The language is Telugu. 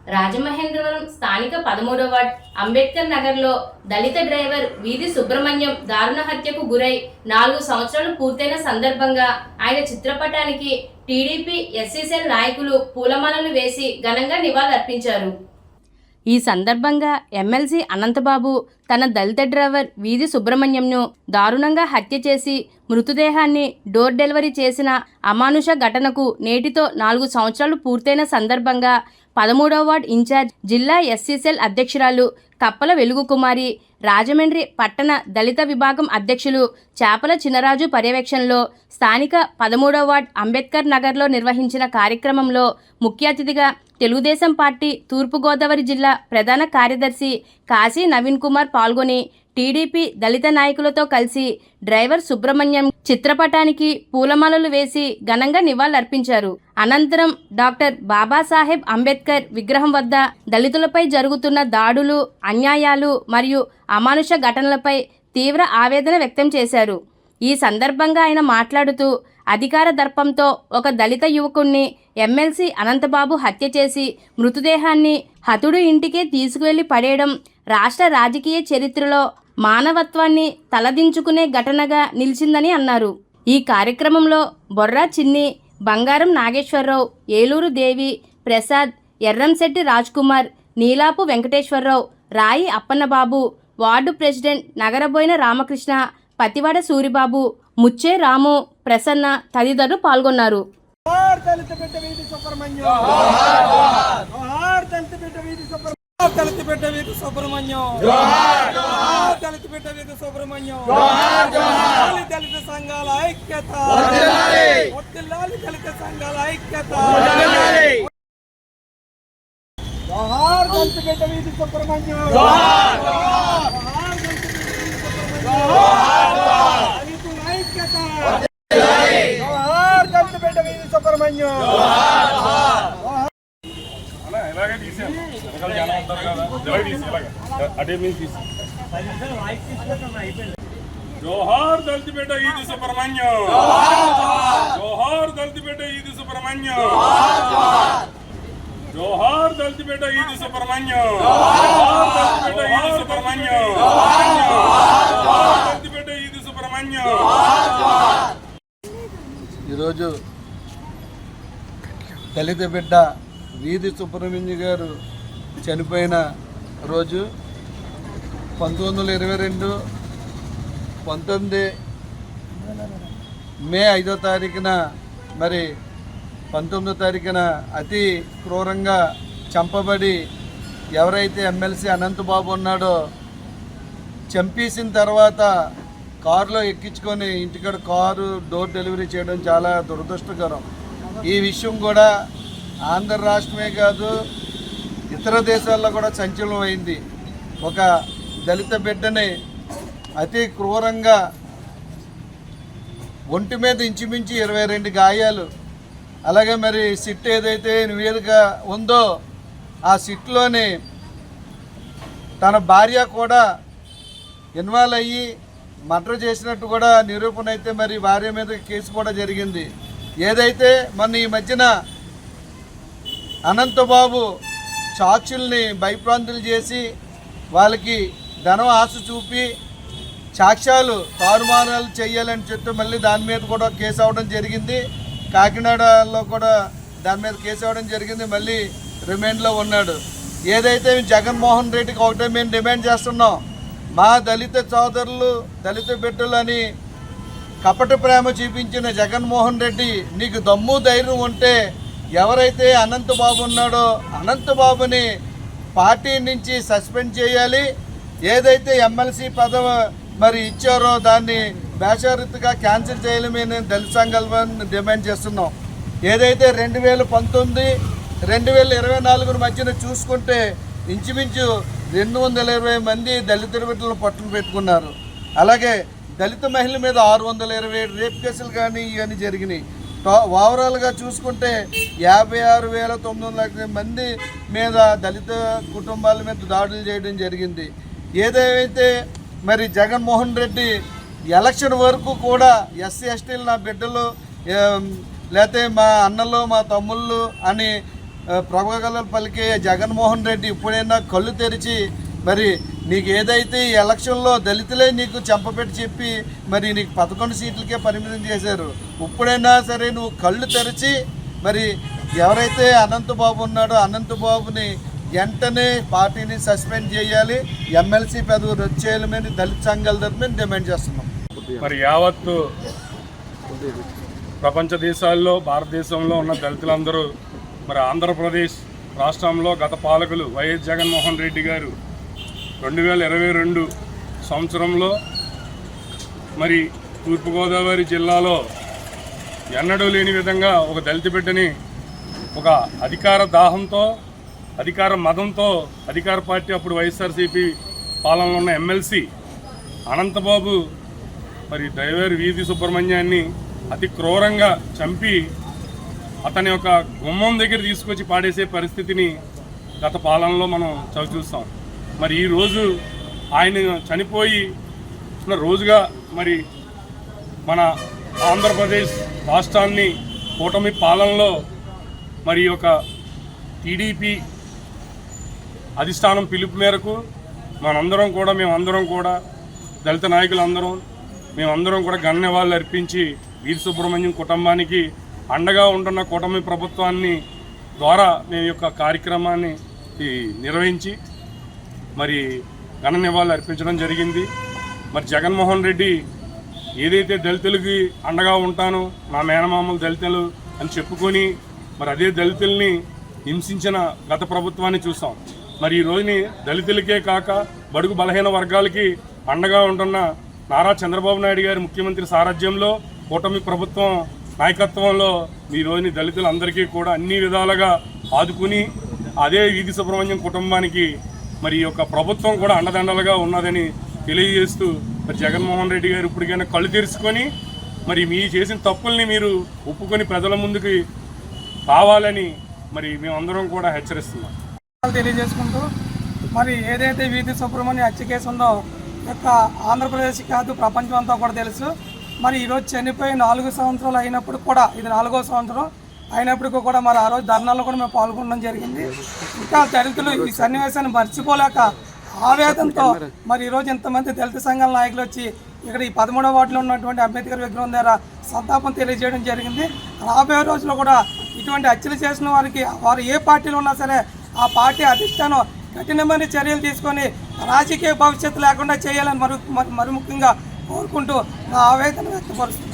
రాజమహేంద్రవరం స్థానిక 13వ వార్డ్ అంబేద్కర్ నగర్లో దళిత డ్రైవర్ వీధి సుబ్రహ్మణ్యం దారుణ హత్యకు గురై 4 సంవత్సరాలు పూర్తయిన సందర్భంగా ఆయన చిత్రపటానికి టీడీపీ ఎస్సీసీఎల్ నాయకులు పూలమాలలు వేసి ఘనంగా నివాళులర్పించారు. ఈ సందర్భంగా ఎమ్మెల్సీ అనంతబాబు తన దళిత డ్రైవర్ వీధి సుబ్రహ్మణ్యంను దారుణంగా హత్య చేసి మృతదేహాన్ని డోర్ డెలివరీ చేసిన అమానుష ఘటనకు నేటితో 4 సంవత్సరాలు పూర్తయిన సందర్భంగా 13వ వార్డ్ ఇన్ఛార్జ్ జిల్లా ఎస్సీసీఎల్ అధ్యక్షురాలు కప్పల వెలుగు కుమారి, రాజమండ్రి పట్టణ దళిత విభాగం అధ్యక్షులు చేపల చినరాజు పర్యవేక్షణలో స్థానిక 13వ వార్డ్ అంబేద్కర్ నగర్లో నిర్వహించిన కార్యక్రమంలో ముఖ్య అతిథిగా తెలుగుదేశం పార్టీ తూర్పుగోదావరి జిల్లా ప్రధాన కార్యదర్శి కాశీ నవీన్ కుమార్ పాల్గొని టీడీపీ దళిత నాయకులతో కలిసి డ్రైవర్ సుబ్రహ్మణ్యం చిత్రపటానికి పూలమాలలు వేసి ఘనంగా నివాళులర్పించారు. అనంతరం డాక్టర్ బాబాసాహెబ్ అంబేద్కర్ విగ్రహం వద్ద దళితులపై జరుగుతున్న దాడులు, అన్యాయాలు మరియు అమానుష ఘటనలపై తీవ్ర ఆవేదన వ్యక్తం చేశారు. ఈ సందర్భంగా ఆయన మాట్లాడుతూ అధికార దర్పంతో ఒక దళిత యువకుణ్ణి ఎమ్మెల్సీ అనంతబాబు హత్య చేసి మృతదేహాన్ని హతుడు ఇంటికే తీసుకువెళ్లి పడేయడం రాష్ట్ర రాజకీయ చరిత్రలో మానవత్వాన్ని తలదించుకునే ఘటనగా నిలిచిందని అన్నారు. ఈ కార్యక్రమంలో బొర్రా చిన్ని, బంగారం నాగేశ్వరరావు, ఏలూరు దేవి, ప్రసాద్, ఎర్రంశెట్టి రాజ్కుమార్, నీలాపు వెంకటేశ్వరరావు, రాయి అప్పన్నబాబు, వార్డు ప్రెసిడెంట్ నగరబోయిన రామకృష్ణ, పతివాడ సూరిబాబు, ముచ్చే రాము, ప్రసన్న తదితరులు పాల్గొన్నారు. దళితపేట వీధి సుబ్రహ్మణ్యం, దళితపేట వీధి సుబ్రహ్మణ్యం, దళిత సంఘాల ఐక్యత, వర్ధిల్లాలి దళిత సంఘాల ఐక్యత. జోహార్ దళితపేట వీధి సుబ్రహ్మణ్యం, దళితుల ఐక్యత, జోహార్ దళితపేట వీధి సుబ్రహ్మణ్యం. జోహార్ దళితపేట ఈది సుబ్రహ్మణ్యం, జోహార్ దళితపేట ఈది సుబ్రహ్మణ్యం, జోహార్ దళితపేట ఈది సుబ్రహ్మణ్యం, దళితపేట ఈది సుబ్రహ్మణ్యం, దళితపేట ఈది సుబ్రహ్మణ్యం. ఈరోజు దళిత బిడ్డ వీధి సుబ్రహ్మణ్య గారు చనిపోయిన రోజు 19 మే 5వ తారీఖున మరి 19వ తారీఖున అతి క్రూరంగా చంపబడి ఎవరైతే ఎమ్మెల్సీ అనంతబాబు ఉన్నాడో చంపేసిన తర్వాత కారులో ఎక్కించుకొని ఇంటికాడ కారు డోర్ డెలివరీ చేయడం చాలా దురదృష్టకరం. ఈ విషయం కూడా ఆంధ్ర రాష్ట్రమే కాదు ఇతర దేశాల్లో కూడా సంచలనం అయింది. ఒక దళిత బిడ్డని అతి క్రూరంగా ఒంటి మీద ఇంచుమించి 22 గాయాలు, అలాగే మరి సిట్ ఏదైతే నివేదిక ఉందో ఆ సిట్లోని తన భార్య కూడా ఇన్వాల్వ్ అయ్యి మర్డర్ చేసినట్టు కూడా నిరూపణ అయితే మరి భార్య మీద కేసు కూడా జరిగింది. ఏదైతే మొన్న ఈ మధ్యన అనంతబాబు సాక్షుల్ని భయప్రాంతులు చేసి వాళ్ళకి ధనం ఆశ చూపి సాక్ష్యాలు తారుమారాలు చేయాలని చెప్తే మళ్ళీ దాని మీద కూడా కేసు అవ్వడం జరిగింది. కాకినాడలో కూడా దాని మీద కేసు అవ్వడం జరిగింది. మళ్ళీ రిమాండ్లో ఉన్నాడు. ఏదైతే జగన్మోహన్ రెడ్డికి ఒకటే మేము డిమాండ్ చేస్తున్నాం, మా దళిత సోదరులు దళిత బిడ్డలు అని కపట ప్రేమ చూపించిన జగన్మోహన్ రెడ్డి నీకు దమ్ము ధైర్యం ఉంటే ఎవరైతే అనంతబాబు ఉన్నాడో అనంతబాబుని పార్టీ నుంచి సస్పెండ్ చేయాలి. ఏదైతే ఎమ్మెల్సీ పదవి మరి ఇచ్చారో దాన్ని బేషరతుగా క్యాన్సిల్ చేయాలని నేను దళిత సంఘాలను డిమాండ్ చేస్తున్నాం. ఏదైతే 2019, 2024 మధ్యన చూసుకుంటే ఇంచుమించు 220 మంది దళిత బిడ్డలను పట్టుకు పెట్టుకున్నారు. అలాగే దళిత మహిళల మీద 627 రేప్ కేసులు కానీ ఇవన్నీ జరిగినాయి. ఓవరాల్గా చూసుకుంటే 56,900 మంది మీద దళిత కుటుంబాల మీద దాడులు చేయడం జరిగింది. ఏదైతే మరి జగన్మోహన్ రెడ్డి ఎలక్షన్ వరకు కూడా ఎస్సీ ఎస్టీలు నా బిడ్డలు లేకపోతే మా అన్నలు మా తమ్ముళ్ళు అని ప్రవగలు పలికే జగన్మోహన్ రెడ్డి ఇప్పుడైనా కళ్ళు తెరిచి మరి నీకు ఏదైతే ఈ ఎలక్షన్లో దళితులే నీకు చెంపపెట్టి చెప్పి మరి నీకు 11 సీట్లకే పరిమితం చేశారు. ఇప్పుడైనా సరే నువ్వు కళ్ళు తెరిచి మరి ఎవరైతే అనంతబాబు ఉన్నాడో అనంతబాబుని వెంటనే పార్టీని సస్పెండ్ చేయాలి, ఎమ్మెల్సీ పదవి రద్దు చేయాలని దళిత సంఘాల తరఫున డిమాండ్ చేస్తున్నాం. మరి యావత్తు ప్రపంచ దేశాల్లో భారతదేశంలో ఉన్న దళితులందరూ మరి ఆంధ్రప్రదేశ్ రాష్ట్రంలో గత పాలకులు వైఎస్ జగన్మోహన్ రెడ్డి గారు 2022 సంవత్సరంలో మరి తూర్పుగోదావరి జిల్లాలో ఎన్నడూ లేని విధంగా ఒక దళిత బిడ్డని ఒక అధికార దాహంతో, అధికార మదంతో, అధికార పార్టీ అప్పుడు వైఎస్ఆర్సీపీ పాలనలో ఉన్న ఎమ్మెల్సీ అనంతబాబు మరి డ్రైవర్ వీధి సుబ్రహ్మణ్యాన్ని అతి క్రూరంగా చంపి అతని యొక్క గుమ్మం దగ్గర తీసుకొచ్చి పాడేసే పరిస్థితిని గత పాలనలో మనం చూస్తాం. మరి ఈరోజు ఆయన చనిపోయి రోజుగా మరి మన ఆంధ్రప్రదేశ్ రాష్ట్రాన్ని కూటమి పాలనలో మరి ఒక టీడీపీ అధిష్టానం పిలుపు మేరకు మేమందరం కూడా దళిత నాయకులందరం మేమందరం కూడా ఘన నివాళులు అర్పించి వీధి సుబ్రహ్మణ్యం కుటుంబానికి అండగా ఉంటున్న కూటమి ప్రభుత్వాన్ని ద్వారా మేము యొక్క కార్యక్రమాన్ని నిర్వహించి మరి ఘన నివాళులు అర్పించడం జరిగింది. మరి జగన్మోహన్ రెడ్డి ఏదైతే దళితులకి అండగా ఉంటానో, నా మేనమామలు దళితులు అని చెప్పుకొని మరి అదే దళితుల్ని హింసించిన గత ప్రభుత్వాన్ని చూసాం. మరి ఈ రోజుని దళితులకే కాక బడుగు బలహీన వర్గాలకి అండగా ఉంటున్న నారా చంద్రబాబు నాయుడు గారి ముఖ్యమంత్రి సారథ్యంలో కూటమి ప్రభుత్వం నాయకత్వంలో ఈ రోజుని దళితులందరికీ కూడా అన్ని విధాలుగా ఆదుకుని అదే వీధి సుబ్రహ్మణ్యం కుటుంబానికి మరి ఈ యొక్క ప్రభుత్వం కూడా అండదండలుగా ఉన్నదని తెలియజేస్తూ మరి జగన్మోహన్ రెడ్డి గారు ఇప్పటికైనా కళ్ళు తెరుచుకొని మరి మీ చేసిన తప్పుల్ని మీరు ఒప్పుకొని ప్రజల ముందుకు రావాలని మరి మేమందరం కూడా హెచ్చరిస్తున్నాం. తెలియజేసుకుంటూ మరి ఏదైతే వీధి సుబ్రహ్మణ్యం హత్య కేసు ఉందో యొక్క ఆంధ్రప్రదేశ్ కాదు ప్రపంచం అంతా కూడా తెలుసు. మరి ఈరోజు చనిపోయి 4 సంవత్సరాలు అయినప్పుడు కూడా, ఇది 4వ సంవత్సరం అయినప్పటికీ కూడా మరి ఆ రోజు ధర్నాల్లో కూడా మేము పాల్గొనడం జరిగింది. ఇంకా దళితులు ఈ సన్నివేశాన్ని మర్చిపోలేక ఆవేదనతో మరి ఈరోజు ఇంతమంది దళిత సంఘాల నాయకులు వచ్చి ఇక్కడ ఈ 13వ వార్డులో ఉన్నటువంటి అంబేద్కర్ విగ్రహం దగ్గర సంతాపం తెలియజేయడం జరిగింది. రాబోయే రోజుల్లో కూడా ఇటువంటి హత్యలు చేసిన వారికి వారు ఏ పార్టీలో ఉన్నా సరే ఆ పార్టీ అధిష్టానం కఠినమైన చర్యలు తీసుకొని రాజకీయ భవిష్యత్తు లేకుండా చేయాలని మరి ముఖ్యంగా కోరుకుంటూ నా ఆవేదన వ్యక్తపరుస్తుంది.